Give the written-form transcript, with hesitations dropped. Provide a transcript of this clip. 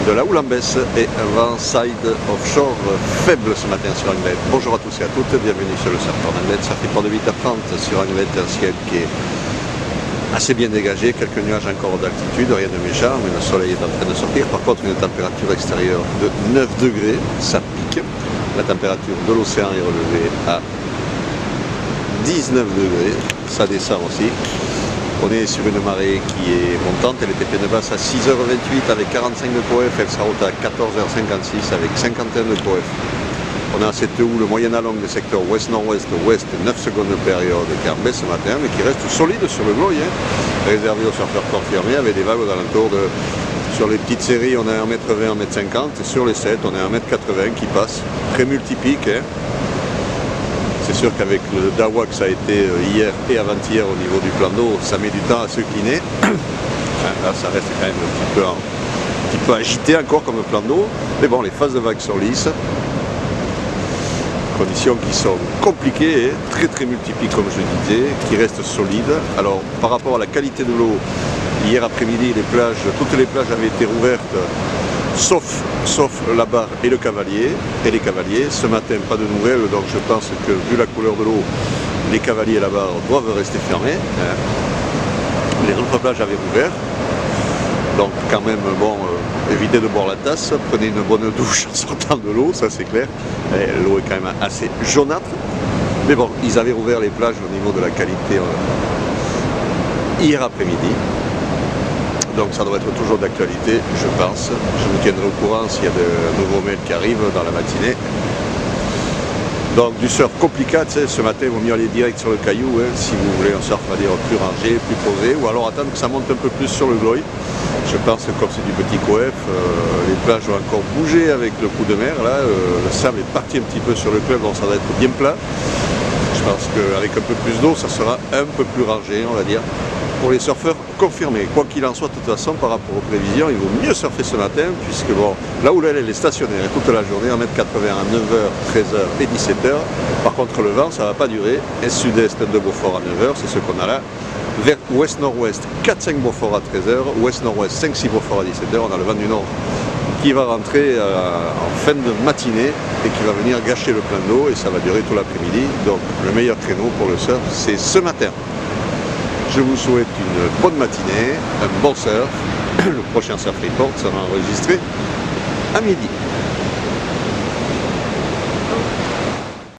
de la houle en baisse et un vent side offshore faible ce matin sur Anglet. Bonjour à tous et à toutes, bienvenue sur le surf en Anglet. Ça fait pas de 8h30 sur Anglet, un ciel qui est assez bien dégagé, quelques nuages encore d'altitude, rien de méchant, mais le soleil est en train de sortir. Par contre, une température extérieure de 9 degrés, ça pique. La température de l'océan est relevée à 19 degrés, ça descend aussi. On est sur une marée qui est montante, elle était pleine basse à 6h28 avec 45 de coef, elle s'arrête à 14h56 avec 51 de coef. On a cette houle moyenne à longue des secteurs ouest-nord-ouest, ouest, 9 secondes de période qui est en baisse ce matin, mais qui reste solide sur le globe, réservé aux surfeurs confirmés avec des vagues d'alentour de... Sur les petites séries, on a 1m20, 1m50, et sur les 7, on a 1m80 qui passe, très multipique. C'est sûr qu'avec le Dawa que ça a été hier et avant-hier au niveau du plan d'eau, ça met du temps à se cliner. Là, ça reste quand même un petit peu agité encore comme plan d'eau. Mais bon, les phases de vagues sont lisses. Conditions qui sont compliquées, très très multipliées comme je le disais, qui restent solides. Alors par rapport à la qualité de l'eau, hier après-midi toutes les plages avaient été rouvertes, sauf la barre et le cavalier, et les cavaliers. Ce matin pas de nouvelles, donc je pense que vu la couleur de l'eau, les cavaliers et la barre doivent rester fermés. Les autres plages avaient rouvert. Donc quand même, bon, évitez de boire la tasse, prenez une bonne douche en sortant de l'eau, ça c'est clair. L'eau est quand même assez jaunâtre. Mais bon, ils avaient rouvert les plages au niveau de la qualité hier après-midi. Donc ça doit être toujours d'actualité, je pense. Je vous tiendrai au courant s'il y a de nouveaux mails qui arrivent dans la matinée. Donc du surf compliqué, ce matin il vaut mieux aller direct sur le caillou, si vous voulez un surf on va dire plus rangé, plus posé, ou alors attendre que ça monte un peu plus sur le gloy. Je pense que comme c'est du petit coef, les plages vont encore bouger avec le coup de mer, là, le sable est parti un petit peu sur le club, donc ça va être bien plat. Je pense qu'avec un peu plus d'eau, ça sera un peu plus rangé, on va dire, pour les surfeurs confirmés. Quoi qu'il en soit, de toute façon, par rapport aux prévisions, il vaut mieux surfer ce matin, puisque bon, là où elle est stationnaire toute la journée, 1m80 à 9h, 13h et 17h. Par contre, le vent, ça ne va pas durer. Est sud-est de Beaufort à 9h, c'est ce qu'on a là. Vers ouest-nord-ouest, 4-5 Beaufort à 13h, ouest-nord-ouest, 5-6 Beaufort à 17h. On a le vent du nord qui va rentrer en fin de matinée et qui va venir gâcher le plan d'eau, et ça va durer tout l'après-midi. Donc, le meilleur créneau pour le surf, c'est ce matin. Je vous souhaite une bonne matinée, un bon surf. Le prochain Surf Report sera enregistré à midi.